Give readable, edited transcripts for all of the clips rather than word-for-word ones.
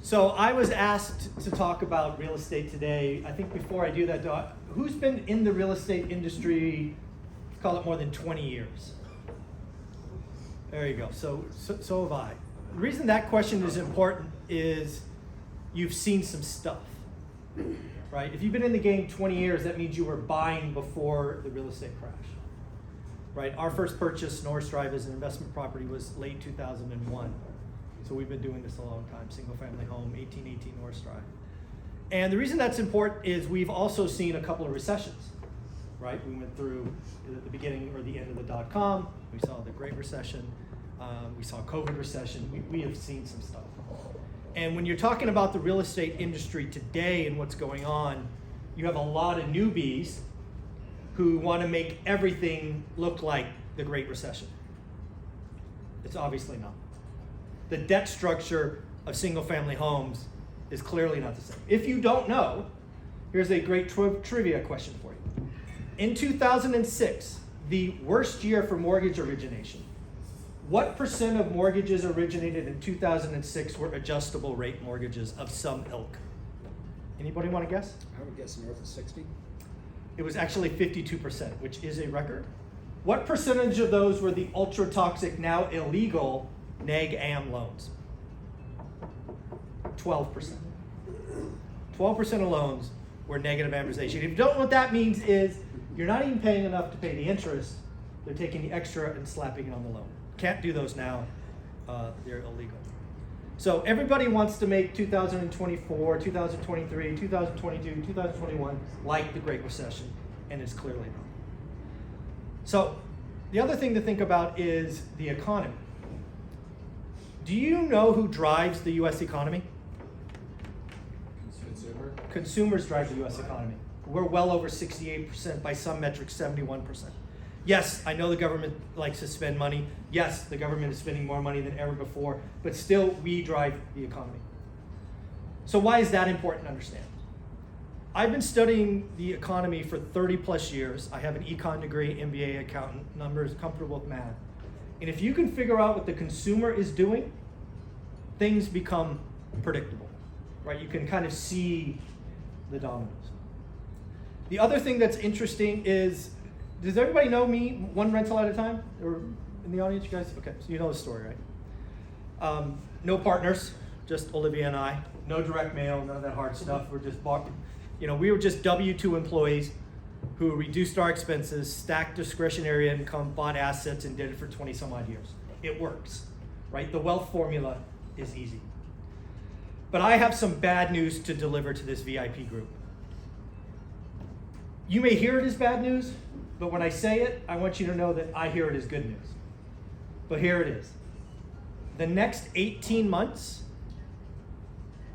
So I was asked to talk about real estate today. I think before I do that, who's been in the real estate industry, let's call it more than 20 years? There you go, so have I. The reason that question is important is you've seen some stuff, right? If you've been in the game 20 years, that means you were buying before the real estate crash, right? Our first purchase, Norris Drive, as an investment property was late 2001. So we've been doing this a long time, single family home, 1818 Norris Drive. And the reason that's important is we've also seen a couple of recessions, right? We went through the beginning or the end of the dot-com, we saw the Great Recession, we saw COVID recession, we have seen some stuff. And when you're talking about the real estate industry today and what's going on, you have a lot of newbies who want to make everything look like the Great Recession. It's obviously not. The debt structure of single-family homes is clearly not the same. If you don't know, here's a great trivia question for you. In 2006, the worst year for mortgage origination, what percent of mortgages originated in 2006 were adjustable rate mortgages of some ilk? Anybody want to guess? I would guess north of 60. It was actually 52%, which is a record. What percentage of those were the ultra-toxic, now illegal, neg-am loans? 12%. 12% of loans were negative amortization. If you don't know what that means is you're not even paying enough to pay the interest. They're taking the extra and slapping it on the loan. Can't do those now. They're illegal. So everybody wants to make 2024, 2023, 2022, 2021 like the Great Recession, and it's clearly not. So the other thing to think about is the economy. Do you know who drives the U.S. economy? Consumer. Consumers drive the U.S. economy. We're well over 68%, by some metrics, 71%. Yes, I know the government likes to spend money. Yes, the government is spending more money than ever before, but still we drive the economy. So why is that important to understand? I've been studying the economy for 30 plus years. I have an econ degree, MBA, accountant, numbers, comfortable with math. And if you can figure out what the consumer is doing, things become predictable, right? You can kind of see the dominoes. The other thing that's interesting is, does everybody know me, one rental at a time? Or in the audience, you guys? Okay, so you know the story, right? No partners, just Olivia and I. No direct mail, none of that hard stuff. We're just we were just W-2 employees who reduced our expenses, stacked discretionary income, bought assets, and did it for 20 some odd years. It works, right? The wealth formula is easy. But I have some bad news to deliver to this VIP group. You may hear it as bad news, but when I say it, I want you to know that I hear it as good news. But here it is. The next 18 months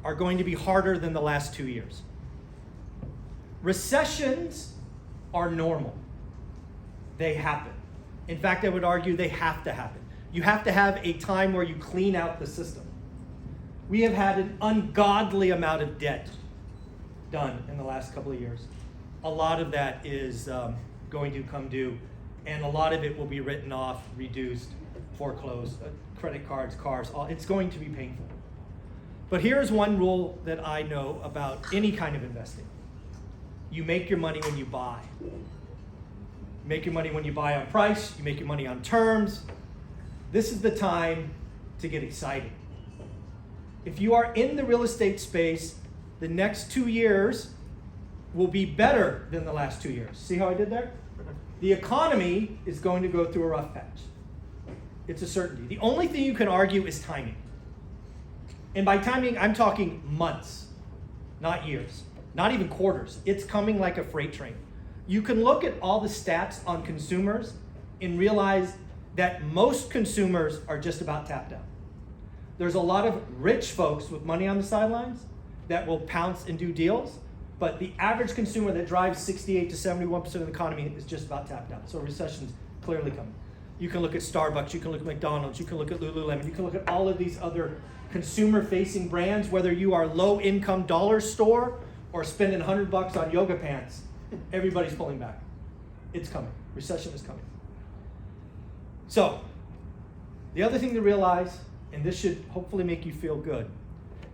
are going to be harder than the last 2 years. Recessions are normal. They happen. In fact, I would argue they have to happen. You have to have a time where you clean out the system. We have had an ungodly amount of debt done in the last couple of years. A lot of that is going to come due, and a lot of it will be written off, reduced, foreclosed, credit cards, cars, it's going to be painful. But here's one rule that I know about any kind of investing. You make your money when you buy. You make your money when you buy on price, you make your money on terms. This is the time to get excited. If you are in the real estate space, the next 2 years will be better than the last 2 years. See how I did there? The economy is going to go through a rough patch. It's a certainty. The only thing you can argue is timing. And by timing, I'm talking months, not years, not even quarters. It's coming like a freight train. You can look at all the stats on consumers and realize that most consumers are just about tapped out. There's a lot of rich folks with money on the sidelines that will pounce and do deals, but the average consumer that drives 68 to 71% of the economy is just about tapped out. So a recession's clearly coming. You can look at Starbucks, you can look at McDonald's, you can look at Lululemon, you can look at all of these other consumer-facing brands, whether you are low-income dollar store or spending $100 on yoga pants, everybody's pulling back. It's coming. Recession is coming. So, the other thing to realize, and this should hopefully make you feel good,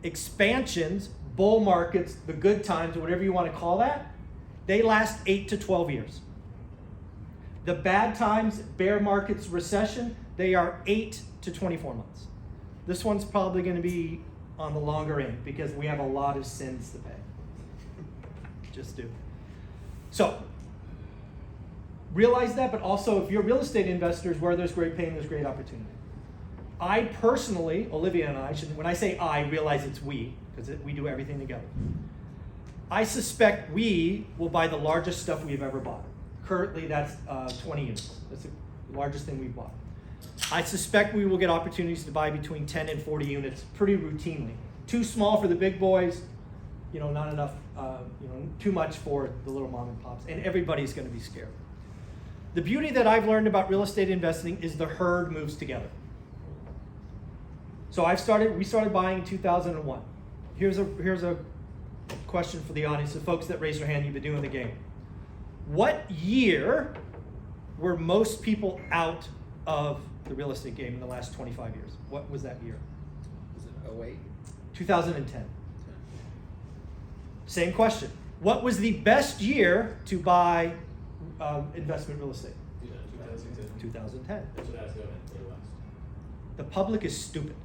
Expansions, bull markets, the good times, whatever you want to call that, they last 8 to 12 years. The bad times, bear markets, recession, they are 8 to 24 months. This one's probably going to be on the longer end because we have a lot of sins to pay. Just do. So, realize that, but also if you're real estate investors, where there's great pain, there's great opportunity. I personally, Olivia and I, when I say I, realize it's we, because we do everything together. I suspect we will buy the largest stuff we've ever bought. Currently, that's 20 units. That's the largest thing we've bought. I suspect we will get opportunities to buy between 10 and 40 units pretty routinely. Too small for the big boys, not enough, too much for the little mom and pops, and everybody's going to be scared. The beauty that I've learned about real estate investing is the herd moves together. So we started buying in 2001. Here's a question for the audience, the folks that raise their hand, you've been doing the game. What year were most people out of the real estate game in the last 25 years? What was that year? Was it 08? 2010. Same question. What was the best year to buy investment real estate? 2010. That's what I was going to last. The public is stupid.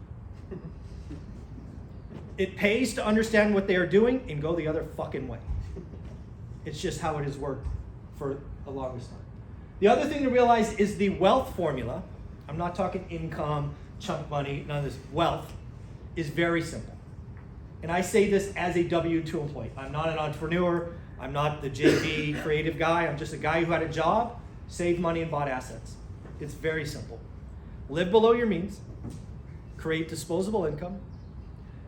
It pays to understand what they are doing and go the other fucking way. It's just how it has worked for the longest time. The other thing to realize is the wealth formula. I'm not talking income, chunk money, none of this. Wealth is very simple. And I say this as a W-2 employee. I'm not an entrepreneur. I'm not the JV creative guy. I'm just a guy who had a job, saved money, and bought assets. It's very simple. Live below your means, create disposable income,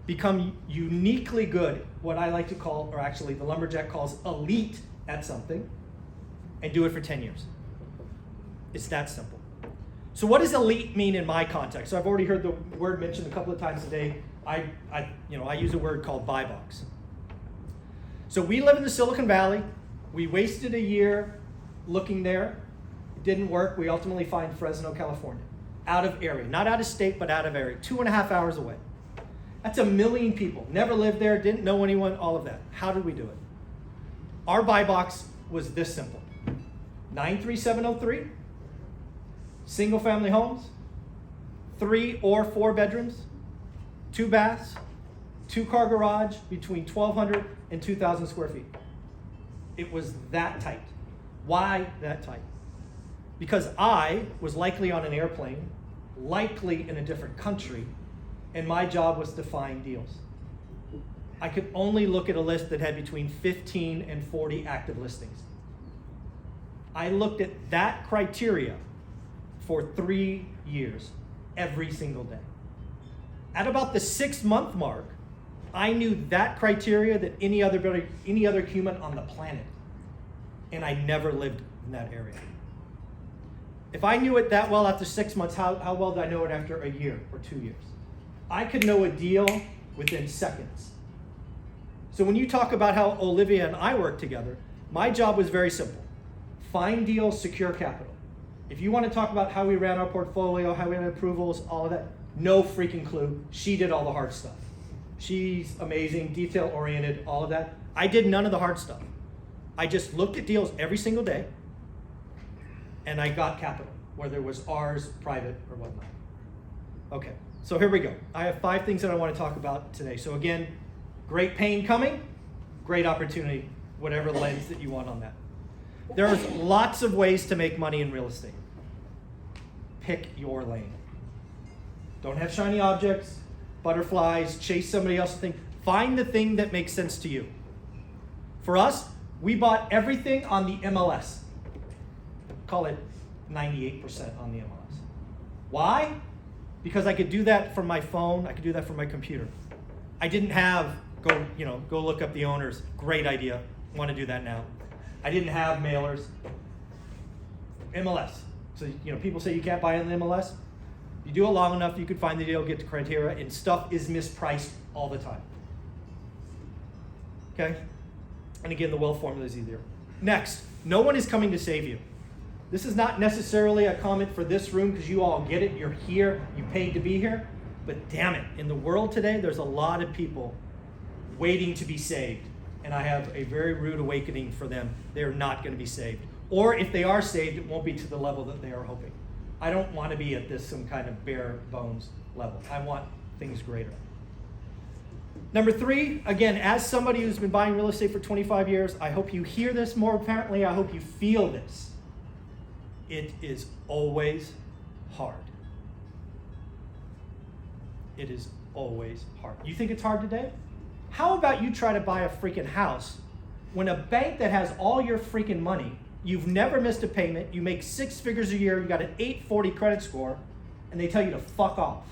become uniquely good, what I like to call, or actually the lumberjack calls elite at something, and do it for 10 years. It's that simple. So what does elite mean in my context? So I've already heard the word mentioned a couple of times today. I use a word called buy box. So we live in the Silicon Valley. We wasted a year looking there. It didn't work. We ultimately find Fresno, California. Out of area. Not out of state, but out of area. 2.5 hours away. That's 1 million people. Never lived there, didn't know anyone, all of that. How did we do it? Our buy box was this simple. 93703, single family homes, 3 or 4 bedrooms, 2 baths, 2-car garage between 1,200 and 2,000 square feet. It was that tight. Why that tight? Because I was likely on an airplane, likely in a different country, and my job was to find deals. I could only look at a list that had between 15 and 40 active listings. I looked at that criteria for 3 years, every single day. At about the 6-month mark, I knew that criteria that any other human on the planet, and I never lived in that area. If I knew it that well after 6 months, how well did I know it after a year or 2 years? I could know a deal within seconds. So when you talk about how Olivia and I work together, my job was very simple. Find deals, secure capital. If you want to talk about how we ran our portfolio, how we had approvals, all of that, no freaking clue. She did all the hard stuff. She's amazing, detail-oriented, all of that. I did none of the hard stuff. I just looked at deals every single day, and I got capital, whether it was ours, private, or whatnot. Okay. So here we go. I have 5 things that I want to talk about today. So again, great pain coming, great opportunity, whatever lens that you want on that. There's lots of ways to make money in real estate. Pick your lane. Don't have shiny objects, butterflies, chase somebody else's thing. Find the thing that makes sense to you. For us, we bought everything on the MLS. Call it 98% on the MLS. Why? Because I could do that from my phone, I could do that from my computer. I didn't have, go look up the owners. Great idea, want to do that now. I didn't have mailers. MLS. So, people say you can't buy on the MLS. You do it long enough, you could find the deal, get the criteria, and stuff is mispriced all the time. Okay? And again, the wealth formula is easier. Next, no one is coming to save you. This is not necessarily a comment for this room because you all get it, you're here, you paid to be here. But damn it, in the world today, there's a lot of people waiting to be saved. And I have a very rude awakening for them. They're not going to be saved. Or if they are saved, it won't be to the level that they are hoping. I don't want to be at this some kind of bare bones level. I want things greater. Number 3, again, as somebody who's been buying real estate for 25 years, I hope you hear this more apparently. I hope you feel this. It is always hard. It is always hard. You think it's hard today? How about you try to buy a freaking house when a bank that has all your freaking money, you've never missed a payment, you make 6 figures a year, you got an 840 credit score, and they tell you to fuck off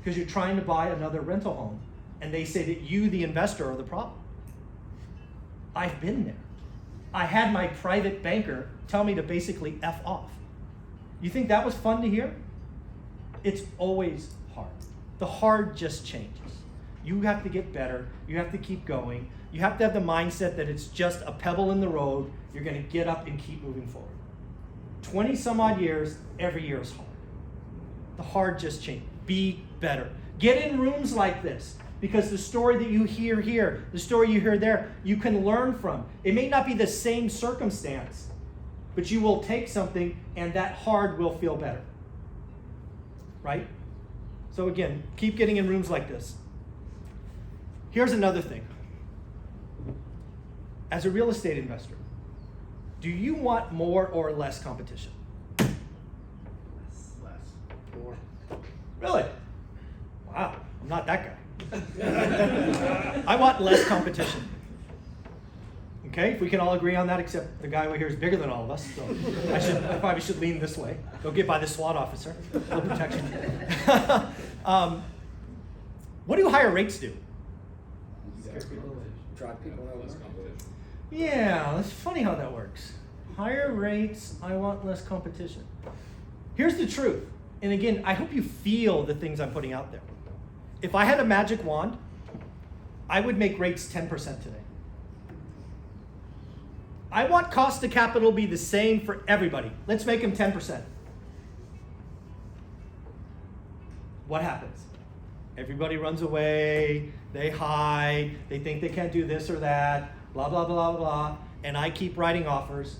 because you're trying to buy another rental home, and they say that you, the investor, are the problem. I've been there. I had my private banker tell me to basically F off. You think that was fun to hear? It's always hard. The hard just changes. You have to get better. You have to keep going. You have to have the mindset that it's just a pebble in the road. You're going to get up and keep moving forward. 20 some odd years, every year is hard. The hard just changes. Be better. Get in rooms like this, because the story that you hear here, the story you hear there, you can learn from. It may not be the same circumstance, but you will take something and that hard will feel better. Right? So again, keep getting in rooms like this. Here's another thing. As a real estate investor, do you want more or less competition? Less. More. Really? Wow, I'm not that guy. I want less competition. Okay, if we can all agree on that, except the guy over here is bigger than all of us, so I probably should lean this way. Go get by the SWAT officer. No protection. What do higher rates do? Drive people out. Yeah, it's funny how that works. Higher rates, I want less competition. Here's the truth. And again, I hope you feel the things I'm putting out there. If I had a magic wand, I would make rates 10% today. I want cost of capital to be the same for everybody. Let's make them 10%. What happens? Everybody runs away, they hide, they think they can't do this or that, blah, blah, blah, blah, and I keep writing offers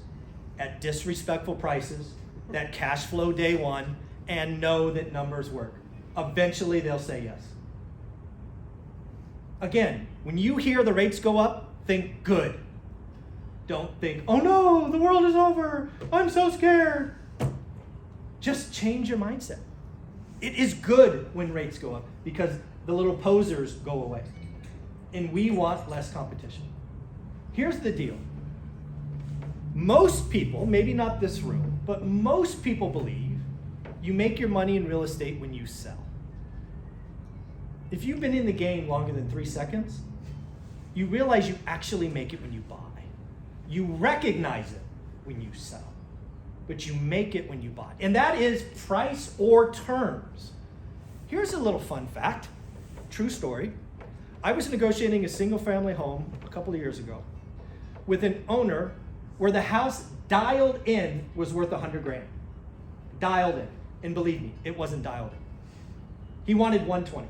at disrespectful prices that cash flow day one and know that numbers work. Eventually they'll say yes. Again, when you hear the rates go up, think good. Don't think, oh no, the world is over, I'm so scared. Just change your mindset. It is good when rates go up because the little posers go away. And we want less competition. Here's the deal. Most people, maybe not this room, but most people believe you make your money in real estate when you sell. If you've been in the game longer than 3 seconds, you realize you actually make it when you buy. You recognize it when you sell, but you make it when you buy. And that is price or terms. Here's a little fun fact, true story. I was negotiating a single family home a couple of years ago with an owner where the house dialed in was worth $100,000. Dialed in. And believe me, it wasn't dialed in. He wanted $120,000.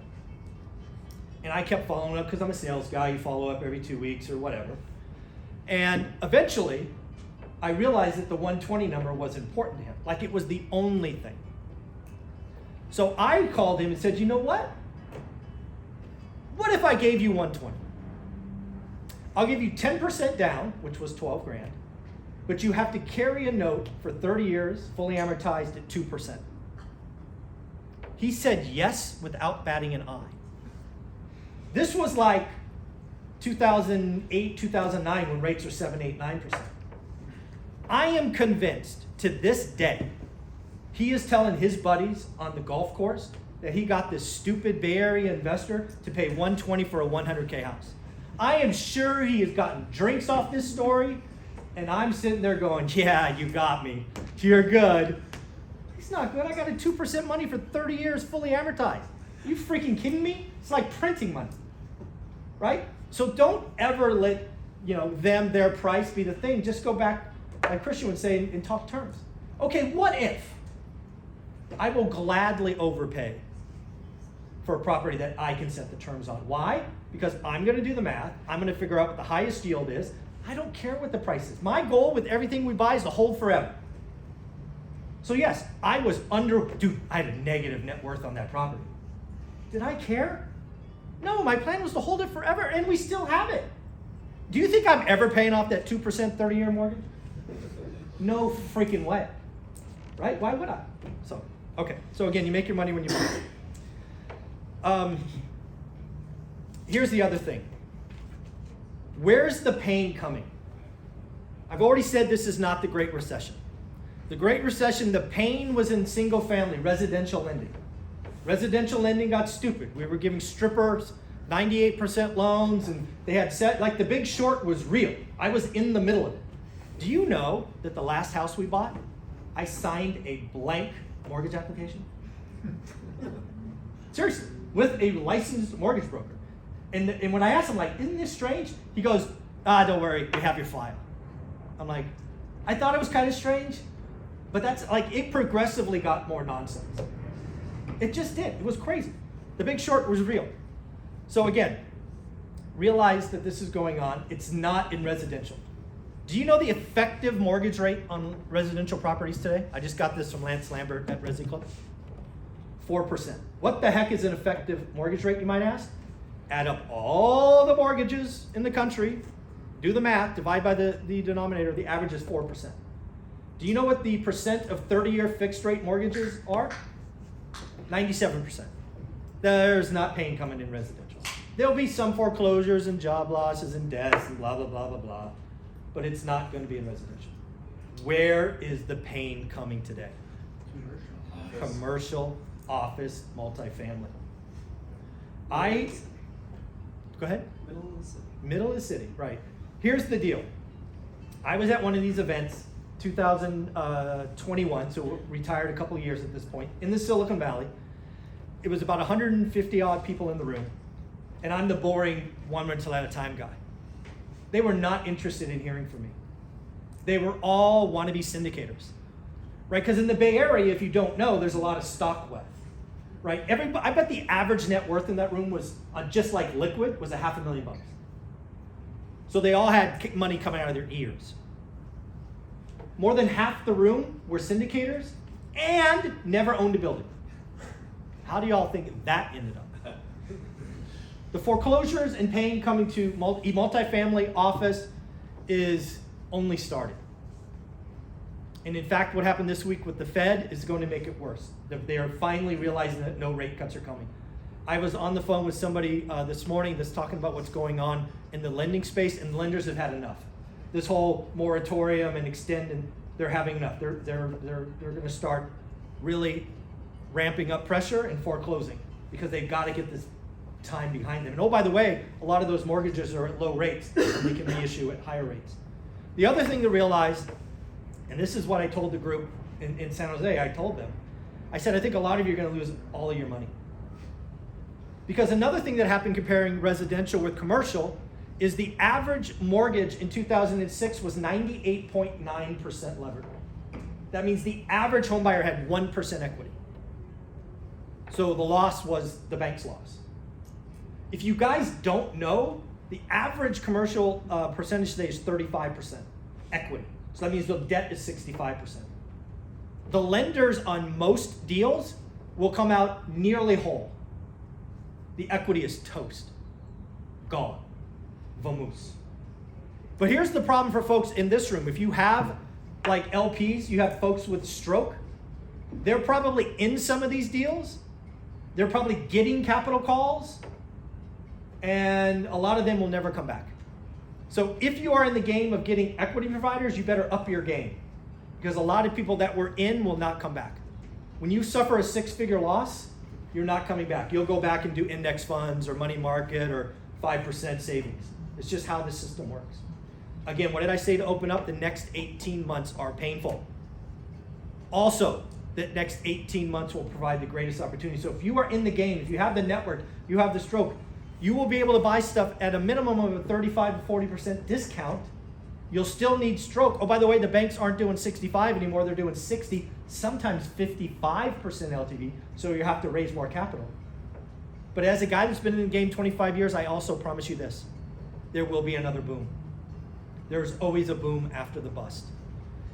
And I kept following up because I'm a sales guy. You follow up every 2 weeks or whatever. And eventually, I realized that the 120 number was important to him. Like it was the only thing. So I called him and said, you know what? What if I gave you 120? I'll give you 10% down, which was $12,000, but you have to carry a note for 30 years, fully amortized at 2%. He said yes without batting an eye. This was like 2008, 2009 when rates are 7, 8, 9%. I am convinced to this day, he is telling his buddies on the golf course that he got this stupid Bay Area investor to pay $120,000 for a $100,000 house. I am sure he has gotten drinks off this story, and I'm sitting there going, yeah, you got me. You're good. He's not good. I got a 2% money for 30 years fully amortized. Are you freaking kidding me? It's like printing money, right? So don't ever let their price be the thing. Just go back, like Christian would say, and talk terms. Okay, what if I will gladly overpay for a property that I can set the terms on. Why? Because I'm going to do the math. I'm going to figure out what the highest yield is. I don't care what the price is. My goal with everything we buy is to hold forever. So yes, I was dude, I had a negative net worth on that property. Did I care? No, my plan was to hold it forever, and we still have it. Do you think I'm ever paying off that 2% 30-year mortgage? No freaking way. Right? Why would I? So, okay. So again, you make your money when you buy it. Here's the other thing. Where's the pain coming? I've already said this is not the Great Recession. The Great Recession, the pain was in single family, residential lending. Residential lending got stupid. We were giving strippers 98% loans, and they had like The Big Short was real. I was in the middle of it. Do you know that the last house we bought, I signed a blank mortgage application? Seriously, with a licensed mortgage broker. And when I asked him, like, isn't this strange? He goes, don't worry, we have your file. I'm like, I thought it was kind of strange, but that's like, it progressively got more nonsense. It just did. It was crazy. The Big Short was real. So again, realize that this is going on. It's not in residential. Do you know the effective mortgage rate on residential properties today? I just got this from Lance Lambert at Resi Club. 4%. What the heck is an effective mortgage rate, you might ask? Add up all the mortgages in the country, do the math, divide by the denominator, the average is 4%. Do you know what the percent of 30-year fixed rate mortgages are? 97%. There's not pain coming in residential. There'll be some foreclosures and job losses and deaths and blah, blah, blah, blah, blah, but it's not going to be in residential. Where is the pain coming today? Commercial, office, multifamily. Go ahead. Middle of the city. Middle of the city, right. Here's the deal. I was at one of these events, 2021, so we're retired a couple of years at this point, in the Silicon Valley. It was about 150 odd people in the room, and I'm the boring one rental at a time guy. They were not interested in hearing from me. They were all wannabe syndicators, right? Because in the Bay Area, if you don't know, there's a lot of stock wealth, right? I bet the average net worth in that room was, just like liquid, was $500,000. So they all had money coming out of their ears. More than half the room were syndicators and never owned a building. How do y'all think that ended up? The foreclosures and pain coming to multifamily office is only started. And in fact, what happened this week with the Fed is going to make it worse. They are finally realizing that no rate cuts are coming. I was on the phone with somebody this morning that's talking about what's going on in the lending space, and lenders have had enough. This whole moratorium and extend, and they're having enough. They're going to start really ramping up pressure and foreclosing because they've got to get this time behind them. And oh, by the way, a lot of those mortgages are at low rates and they can reissue at higher rates. The other thing to realize, and this is what I told the group in San Jose, I told them, I said, I think a lot of you are going to lose all of your money. Because another thing that happened comparing residential with commercial is the average mortgage in 2006 was 98.9% levered. That means the average home buyer had 1% equity. So the loss was the bank's loss. If you guys don't know, the average commercial percentage today is 35% equity. So that means the debt is 65%. The lenders on most deals will come out nearly whole. The equity is toast. Gone. Vamoose. But here's the problem for folks in this room. If you have like LPs, you have folks with stroke, they're probably in some of these deals. They're probably getting capital calls, and a lot of them will never come back. So if you are in the game of getting equity providers, you better up your game, because a lot of people that were in will not come back. When you suffer a 6-figure loss, you're not coming back. You'll go back and do index funds or money market or 5% savings. It's just how the system works. Again, what did I say to open up? The next 18 months are painful. Also, the next 18 months will provide the greatest opportunity. So if you are in the game, if you have the network, you have the stroke, you will be able to buy stuff at a minimum of a 35 to 40% discount. You'll still need stroke. Oh, by the way, the banks aren't doing 65 anymore. They're doing 60, sometimes 55% LTV. So you have to raise more capital. But as a guy that's been in the game 25 years, I also promise you this. There will be another boom. There's always a boom after the bust.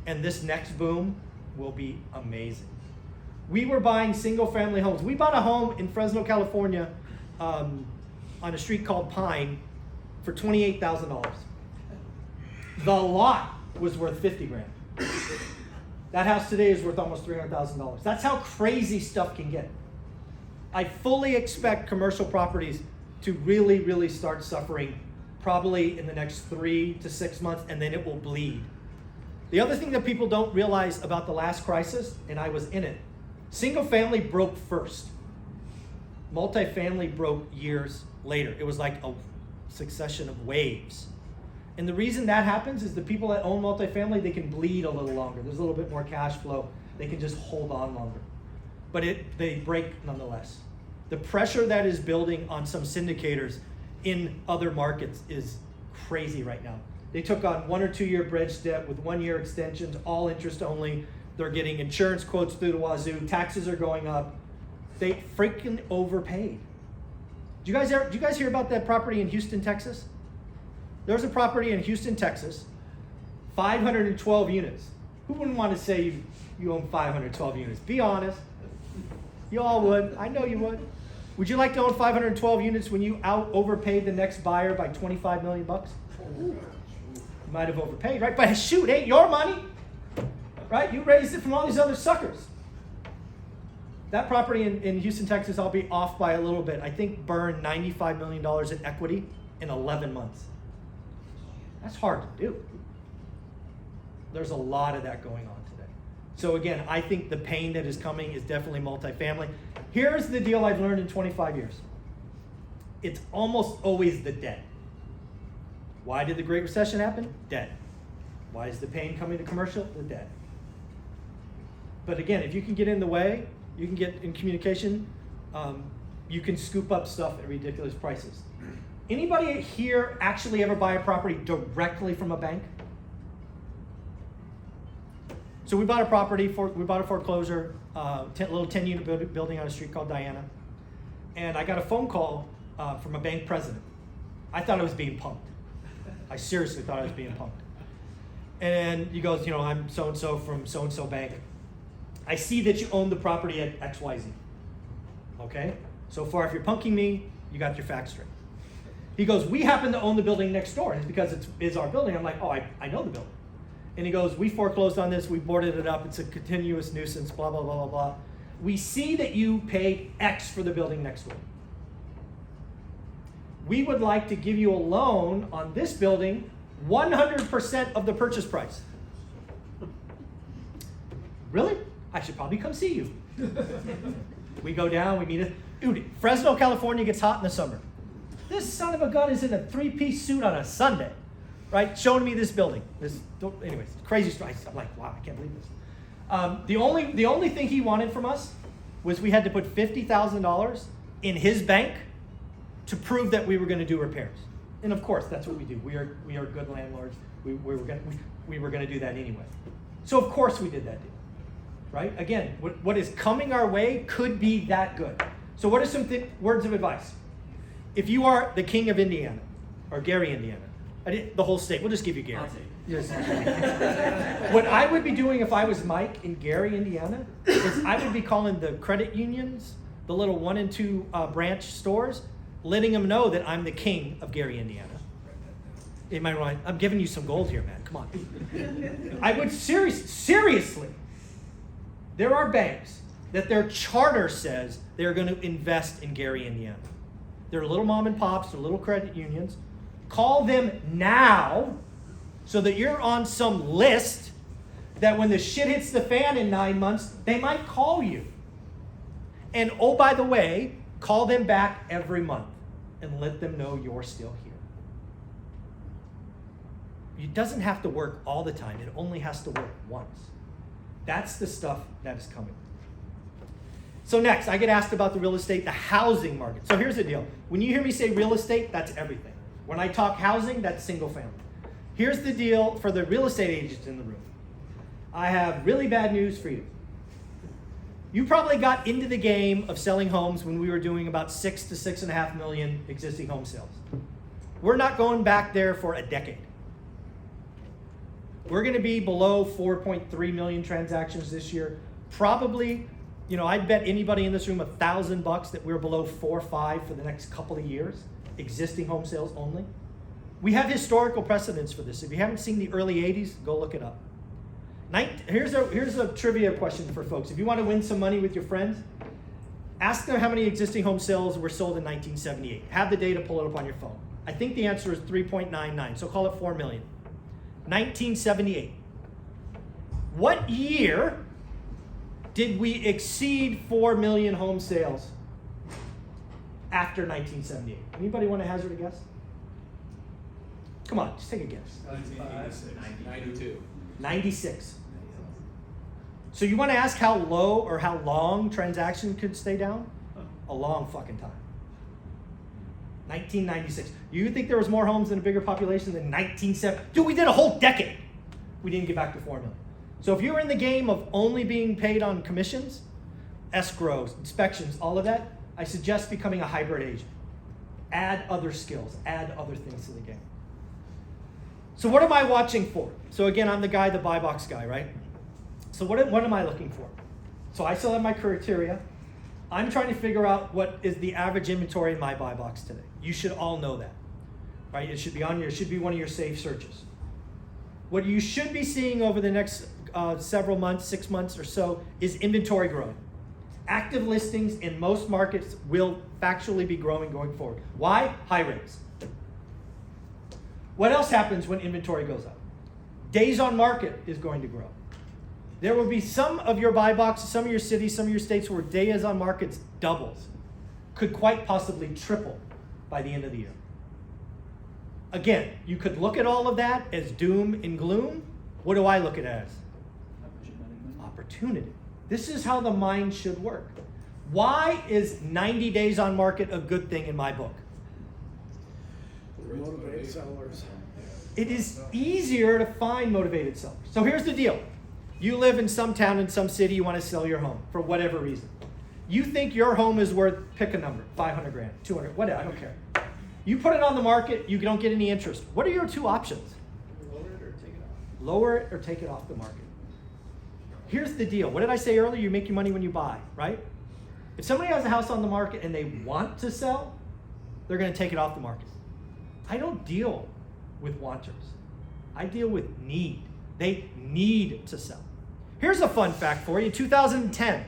And this next boom will be amazing. We were buying single-family homes. We bought a home in Fresno, California, on a street called Pine for $28,000. The lot was worth $50,000. That house today is worth almost $300,000. That's how crazy stuff can get. I fully expect commercial properties to really, really start suffering probably in the next 3 to 6 months, and then it will bleed. The other thing that people don't realize about the last crisis, and I was in it, single family broke first. Multifamily broke years later. It was like a succession of waves. And the reason that happens is the people that own multifamily, they can bleed a little longer. There's a little bit more cash flow. They can just hold on longer. But they break nonetheless. The pressure that is building on some syndicators in other markets is crazy right now. They took on 1 or 2 year bridge debt with 1 year extensions, all interest only. They're getting insurance quotes through the wazoo. Taxes are going up. They freaking overpaid. Do you guys hear about that property in Houston, Texas? There's a property in Houston, Texas, 512 units. Who wouldn't want to say you own 512 units? Be honest. You all would. I know you would. Would you like to own 512 units when you overpaid the next buyer by $25 million? You might have overpaid, right? But shoot, it ain't your money, right? You raised it from all these other suckers. That property in Houston, Texas, I'll be off by a little bit. I think burned $95 million in equity in 11 months. That's hard to do. There's a lot of that going on today. So again, I think the pain that is coming is definitely multifamily. Here's the deal I've learned in 25 years. It's almost always the debt. Why did the Great Recession happen? Debt. Why is the pain coming to commercial? The debt. But again, if you can get in the way, you can get in communication, you can scoop up stuff at ridiculous prices. Anybody here actually ever buy a property directly from a bank? So we bought a property, we bought a foreclosure, little 10-unit building on a street called Diana. And I got a phone call from a bank president. I thought I was being punked. I seriously thought I was being punked. And he goes, I'm so-and-so from so-and-so bank. I see that you own the property at XYZ. Okay? So far, if you're punking me, you got your facts straight. He goes, we happen to own the building next door. And it's because it's our building. I'm like, oh, I know the building. And he goes, we foreclosed on this. We boarded it up. It's a continuous nuisance, blah, blah, blah, blah, blah. We see that you paid X for the building next door. We would like to give you a loan on this building, 100% of the purchase price. Really? I should probably come see you. We go down, we meet it. Dude, Fresno, California gets hot in the summer. This son of a gun is in a 3-piece suit on a Sunday, right? Showing me this building. Anyways, crazy story. I'm like, wow, I can't believe this. The only thing he wanted from us was we had to put $50,000 in his bank to prove that we were going to do repairs. And of course, that's what we do. We are good landlords. We were going to do that anyway. So of course we did that deal, right? Again, what is coming our way could be that good. So what are some words of advice? If you are the king of Indiana, or Gary, Indiana, the whole state, we'll just give you Gary. Yes. What I would be doing if I was Mike in Gary, Indiana, is I would be calling the credit unions, the little 1 and 2 branch stores, letting them know that I'm the king of Gary, Indiana. In my mind, I'm giving you some gold here, man. Come on. I would seriously. There are banks that their charter says they're going to invest in Gary, Indiana. They're little mom and pops, they're little credit unions. Call them now so that you're on some list that when the shit hits the fan in 9 months, they might call you. And oh, by the way, call them back every month and let them know you're still here. It doesn't have to work all the time. It only has to work once. That's the stuff that is coming. So next, I get asked about the real estate, the housing market. So here's the deal. When you hear me say real estate, that's everything. When I talk housing, that's single family. Here's the deal for the real estate agents in the room. I have really bad news for you. You probably got into the game of selling homes when we were doing about 6 to 6.5 million existing home sales. We're not going back there for a decade. We're going to be below 4.3 million transactions this year. Probably, I'd bet anybody in this room $1,000 that we're below 4 or 5 for the next couple of years, existing home sales only. We have historical precedents for this. If you haven't seen the early 80s, go look it up. Here's a trivia question for folks. If you want to win some money with your friends, ask them how many existing home sales were sold in 1978. Have the data, pull it up on your phone. I think the answer is 3.99, so call it 4 million. 1978. What year did we exceed 4 million home sales after 1978? Anybody want to hazard a guess? Come on, just take a guess. 92. 96. So you want to ask how low or how long transaction could stay down? A long fucking time. 1996. You think there was more homes and a bigger population than 1970? Dude, we did a whole decade. We didn't get back to 4 million. So if you were in the game of only being paid on commissions, escrows, inspections, all of that, I suggest becoming a hybrid agent. Add other skills, add other things to the game. So what am I watching for? So again, I'm the buy box guy, right? So what am I looking for? So I still have my criteria. I'm trying to figure out what is the average inventory in my buy box today. You should all know that, right? It should be one of your safe searches. What you should be seeing over the next several months, 6 months or so, is inventory growing. Active listings in most markets will factually be growing going forward. Why? High rates. What else happens when inventory goes up? Days on market is going to grow. There will be some of your buy boxes, some of your cities, some of your states where days on markets doubles, could quite possibly triple by the end of the year. Again, you could look at all of that as doom and gloom. What do I look at it as? Opportunity. This is how the mind should work. Why is 90 days on market a good thing in my book? Motivated sellers. It is easier to find motivated sellers. So here's the deal. You live in some town, in some city, you want to sell your home for whatever reason. You think your home is worth, pick a number, 500 grand, 200, whatever, I don't care. You put it on the market, you don't get any interest. What are your two options? Lower it or take it off. Lower it or take it off the market. Here's the deal. What did I say earlier? You make your money when you buy, right? If somebody has a house on the market and they want to sell, they're going to take it off the market. I don't deal with wanters. I deal with need. They need to sell. Here's a fun fact for you. 2010,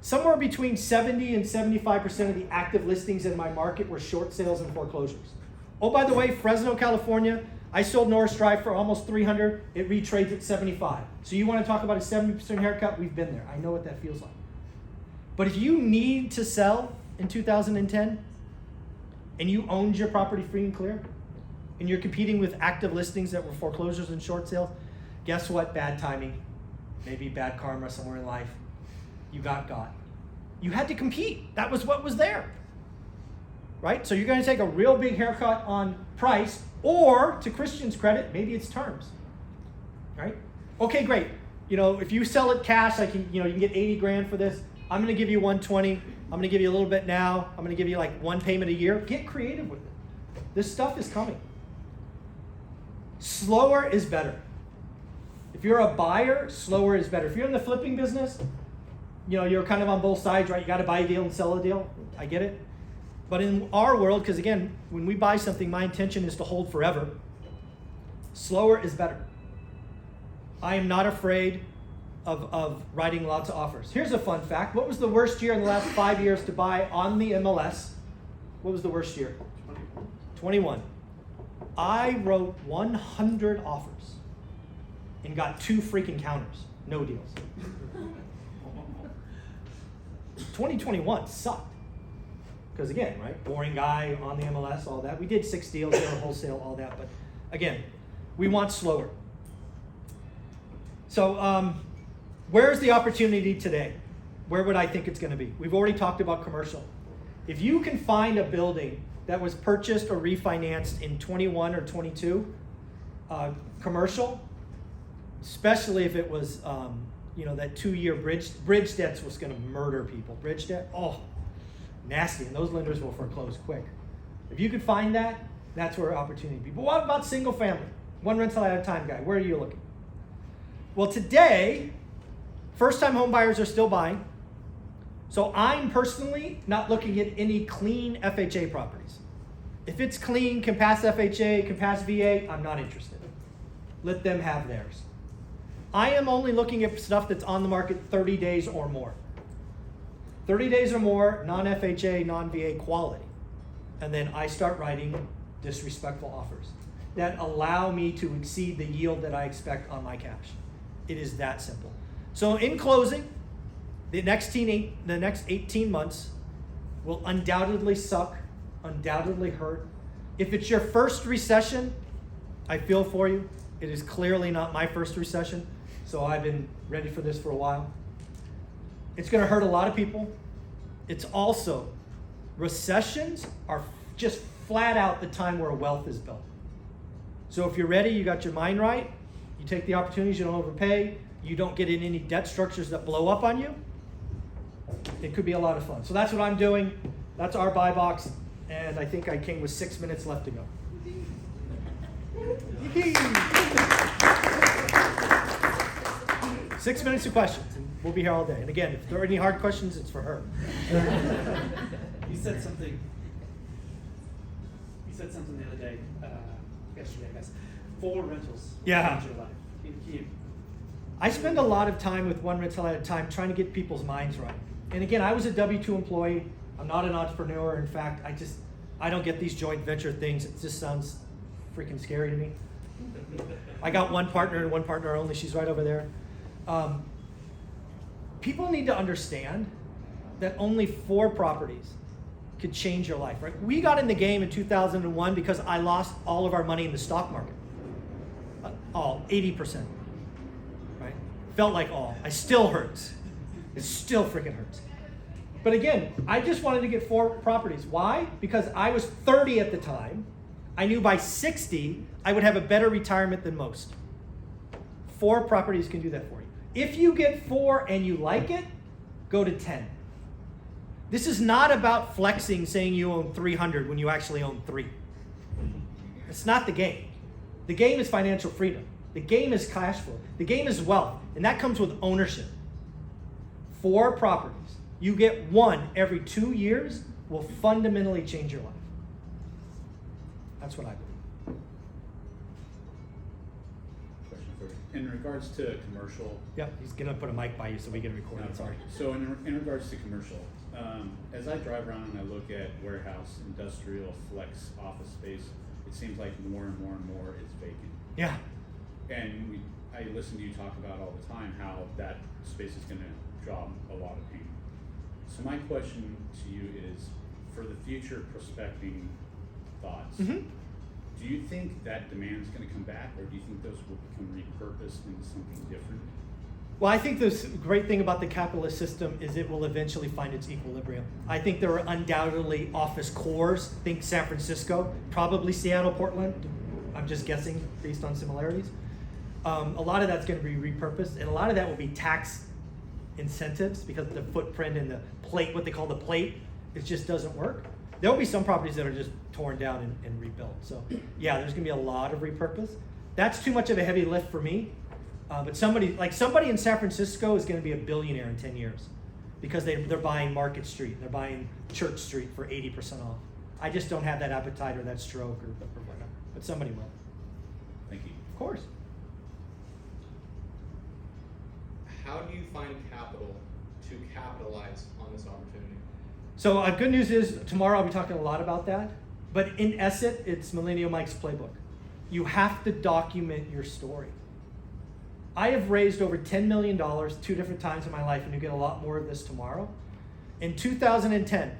somewhere between 70 and 75% of the active listings in my market were short sales and foreclosures. Oh, by the way, Fresno, California, I sold Norris Drive for almost 300. It retrades at 75. So you want to talk about a 70% haircut? We've been there. I know what that feels like. But if you need to sell in 2010 and you owned your property free and clear and you're competing with active listings that were foreclosures and short sales, guess what? Bad timing, maybe bad karma somewhere in life. You got. You had to compete. That was what was there, right? So you're going to take a real big haircut on price, or to Christian's credit, maybe it's terms, right? Okay, great. If you sell it cash, you can get 80 grand for this. I'm going to give you 120. I'm going to give you a little bit now. I'm going to give you like one payment a year. Get creative with it. This stuff is coming. Slower is better. If you're a buyer, slower is better. If you're in the flipping business, you're kind of on both sides, right? You got to buy a deal and sell a deal. I get it. But in our world, because again, when we buy something, my intention is to hold forever. Slower is better. I am not afraid of writing lots of offers. Here's a fun fact. What was the worst year in the last 5 years to buy on the MLS? What was the worst year? 21. I wrote 100 offers and got 2 freaking counters. No deals. 2021 sucked. Because again, right, boring guy on the MLS, all that. We did 6 deals, wholesale, all that. But again, we want slower. So where's the opportunity today? Where would I think it's going to be? We've already talked about commercial. If you can find a building that was purchased or refinanced in 21 or 22, commercial, especially if it was that 2-year bridge debt's what's going to murder people. Bridge debt, oh, nasty, and those lenders will foreclose quick. If you could find that, that's where opportunity would be. But what about single family? One rental at a time guy, where are you looking? Well, today, first-time home buyers are still buying. So I'm personally not looking at any clean FHA properties. If it's clean, can pass FHA, can pass VA, I'm not interested. Let them have theirs. I am only looking at stuff that's on the market 30 days or more. 30 days or more, non-FHA, non-VA quality. And then I start writing disrespectful offers that allow me to exceed the yield that I expect on my cash. It is that simple. So in closing, the next 18 months will undoubtedly suck, undoubtedly hurt. If it's your first recession, I feel for you. It is clearly not my first recession, so I've been ready for this for a while. It's going to hurt a lot of people. It's also, recessions are just flat out the time where wealth is built. So if you're ready, you got your mind right, you take the opportunities, you don't overpay, you don't get in any debt structures that blow up on you, it could be a lot of fun. So that's what I'm doing. That's our buy box, and I think I came with 6 minutes left to go. 6 minutes of questions, and we'll be here all day. And again, if there are any hard questions, it's for her. You said something the other day, yesterday, I guess. 4 rentals. Yeah. Change your life. Can you? I spend a lot of time with one rental at a time trying to get people's minds right. And again, I was a W-2 employee. I'm not an entrepreneur. In fact, I don't get these joint venture things. It just sounds freaking scary to me. I got one partner and one partner only. She's right over there. People need to understand that only 4 properties could change your life, right? We got in the game in 2001 because I lost all of our money in the stock market. All, 80%, right? Felt like all. I still hurts. It still freaking hurts. But again, I just wanted to get 4 properties. Why? Because I was 30 at the time. I knew by 60, I would have a better retirement than most. 4 properties can do that for you. If you get 4 and you like it, go to 10. This is not about flexing, saying you own 300 when you actually own 3. It's not the game. The game is financial freedom. The game is cash flow. The game is wealth, and that comes with ownership. 4 properties. You get 1 every 2 years will fundamentally change your life. That's what I believe. Question for you. In regards to commercial. Yep, he's gonna put a mic by you so we get a recording. No, Sorry. So in regards to commercial, as I drive around and I look at warehouse, industrial, flex, office space, it seems like more and more and more is vacant. Yeah. And I listen to you talk about all the time how that space is going to draw a lot of pain. So my question to you is, for the future prospecting thoughts, do you think that demand is going to come back, or do you think those will become repurposed into something different? Well, I think the great thing about the capitalist system is it will eventually find its equilibrium. I think there are undoubtedly office cores. Think San Francisco, probably Seattle, Portland. I'm just guessing based on similarities. A lot of that's going to be repurposed, and a lot of that will be tax incentives because the footprint and the plate, what they call the plate, it just doesn't work. There'll be some properties that are just torn down and rebuilt. So yeah, there's going to be a lot of repurpose. That's too much of a heavy lift for me. But somebody in San Francisco is going to be a billionaire in 10 years because they're buying Market Street, they're buying Church Street for 80% off. I just don't have that appetite or that stroke or whatnot, but somebody will. Thank you. Of course. How do you find capital to capitalize on this opportunity? So good news is tomorrow I'll be talking a lot about that, but in essence, it's Millennial Mike's playbook. You have to document your story. I have raised over $10 million 2 different times in my life, and you get a lot more of this tomorrow. In 2010,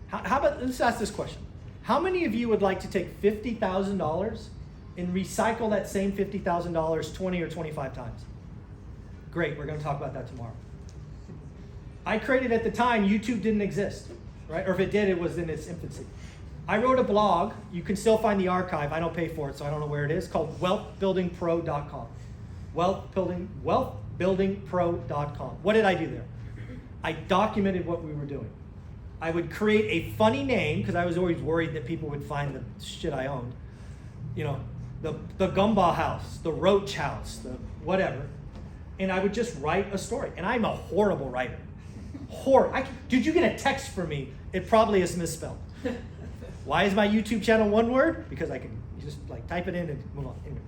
how about, let's ask this question. How many of you would like to take $50,000 and recycle that same $50,000 20 or 25 times? Great, we're going to talk about that tomorrow. I created at the time, YouTube didn't exist, right? Or if it did, it was in its infancy. I wrote a blog, you can still find the archive, I don't pay for it, so I don't know where it is, called wealthbuildingpro.com. buildingpro.com. What did I do there? I documented what we were doing. I would create a funny name, because I was always worried that people would find the shit I owned. You know, the Gumball house, the Roach house, the whatever. And I would just write a story. And I'm a horrible writer. Did you get a text from me? It probably is misspelled. Why is my YouTube channel one word? Because I can just like type it in and move on. Anyway.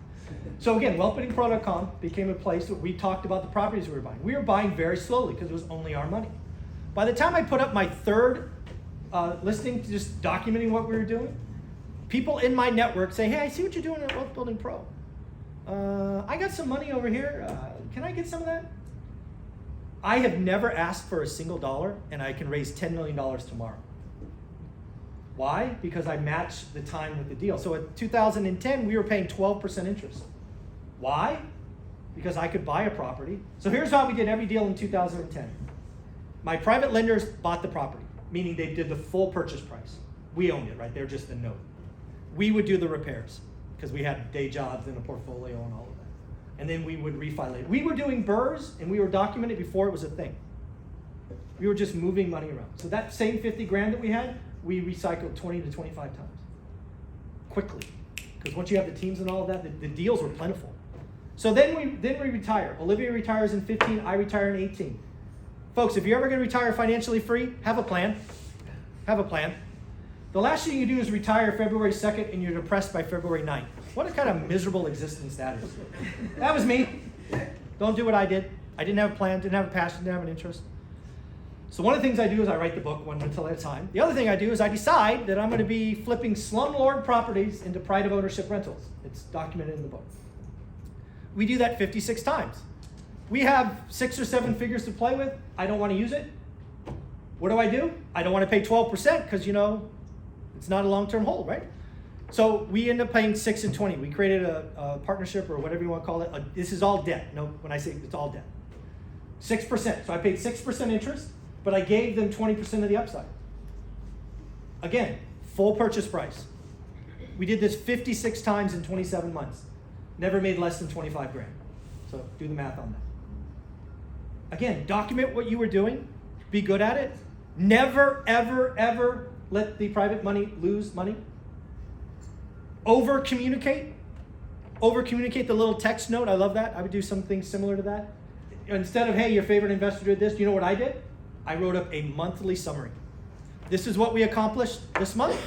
So again, wealthbuildingpro.com became a place where we talked about the properties we were buying. We were buying very slowly because it was only our money. By the time I put up my third listing, just documenting what we were doing, people in my network say, hey, I see what you're doing at Wealth Building Pro. I got some money over here. Can I get some of that? I have never asked for a single dollar, and I can raise $10 million tomorrow. Why? Because I matched the time with the deal. So at 2010, we were paying 12% interest. Why? Because I could buy a property. So here's how we did every deal in 2010. My private lenders bought the property, meaning they did the full purchase price. We owned it, right? They're just the note. We would do the repairs because we had day jobs and a portfolio and all of that. And then we would refi later. We were doing burrs and we were documented before it was a thing. We were just moving money around. So that same 50 grand that we had, we recycled 20 to 25 times. Quickly. Because once you have the teams and all of that, the deals were plentiful. So then we retire. Olivia retires in 15, I retire in 18. Folks, if you're ever going to retire financially free, have a plan. Have a plan. The last thing you do is retire February 2nd and you're depressed by February 9th. What a kind of miserable existence that is. That was me. Don't do what I did. I didn't have a plan, didn't have a passion, didn't have an interest. So one of the things I do is I write the book one until at a time. The other thing I do is I decide that I'm going to be flipping slumlord properties into pride of ownership rentals. It's documented in the book. We do that 56 times. We have 6 or 7 figures to play with. I don't want to use it. What do? I don't want to pay 12% because, you know, it's not a long-term hold, right? So we end up paying 6 and 20. We created a partnership or whatever you want to call it. This is all debt. No, when I say it's all debt. 6%. So I paid 6% interest, but I gave them 20% of the upside. Again, full purchase price. We did this 56 times in 27 months. Never made less than 25 grand. So do the math on that. Again, document what you were doing. Be good at it. Never, ever, ever let the private money lose money. Over-communicate. Over-communicate the little text note. I love that. I would do something similar to that. Instead of, hey, your favorite investor did this, you know what I did? I wrote up a monthly summary. This is what we accomplished this month.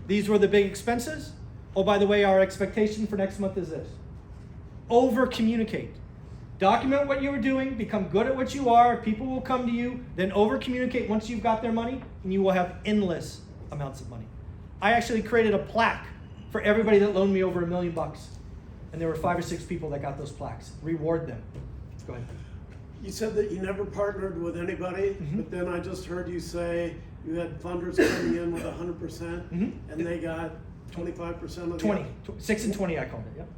These were the big expenses. Oh, by the way, our expectation for next month is this. Over-communicate. Document what you were doing, become good at what you are, people will come to you, then over-communicate once you've got their money, and you will have endless amounts of money. I actually created a plaque for everybody that loaned me over $1 million. And there were 5 or 6 people that got those plaques. Reward them. Go ahead. You said that you never partnered with anybody, but then I just heard you say you had funders coming in with 100%, and they got 25% of the 20, 6 and 20 I called it, yep.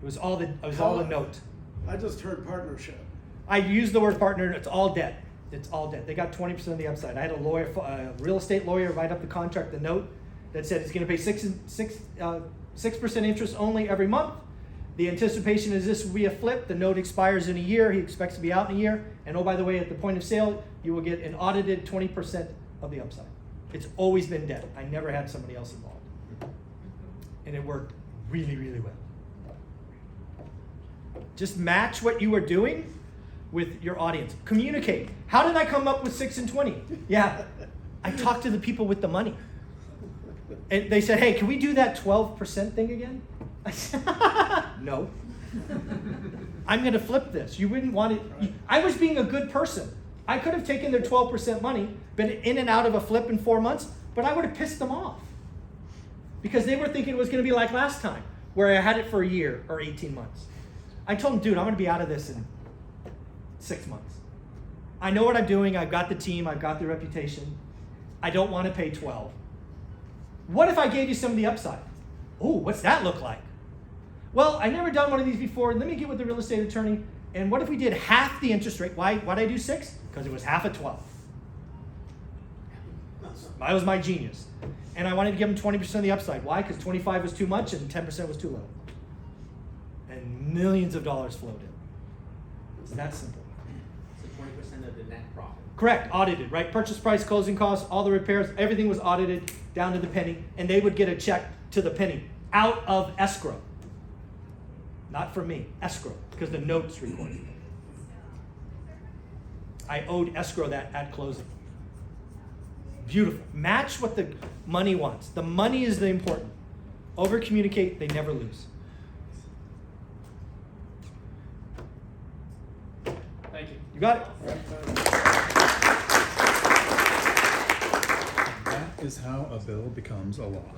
It was all the note. I just heard partnership. I used the word partner, it's all debt. It's all debt. They got 20% of the upside. I had a real estate lawyer write up the contract, the note, that said it's going to pay 6% interest only every month. The anticipation is this will be a flip. The note expires in a year. He expects to be out in a year. And oh, by the way, at the point of sale, you will get an audited 20% of the upside. It's always been debt. I never had somebody else involved. And it worked really, really well. Just match what you are doing with your audience. Communicate. How did I come up with 6 and 20? Yeah, I talked to the people with the money. And they said, hey, can we do that 12% thing again? I said, no. I'm going to flip this. You wouldn't want it. I was being a good person. I could have taken their 12% money, been in and out of a flip in 4 months, but I would have pissed them off. Because they were thinking it was going to be like last time, where I had it for a year or 18 months. I told them, dude, I'm going to be out of this in 6 months. I know what I'm doing. I've got the team. I've got the reputation. I don't want to pay 12. What if I gave you some of the upside? Oh, what's that look like? Well, I've never done one of these before. Let me get with the real estate attorney. And what if we did half the interest rate? Why did I do 6? Because it was half of 12. That was my genius. And I wanted to give them 20% of the upside. Why? Because 25 was too much and 10% was too low. And millions of dollars flowed in. It's that simple. So 20% of the net profit. Correct, audited, right? Purchase price, closing costs, all the repairs, everything was audited down to the penny, and they would get a check to the penny out of escrow. Not from me, escrow, because the note's recorded. I owed escrow that at closing. Beautiful. Match what the money wants. The money is the important. Over communicate, they never lose. Thank you. You got it? That is how a bill becomes a law.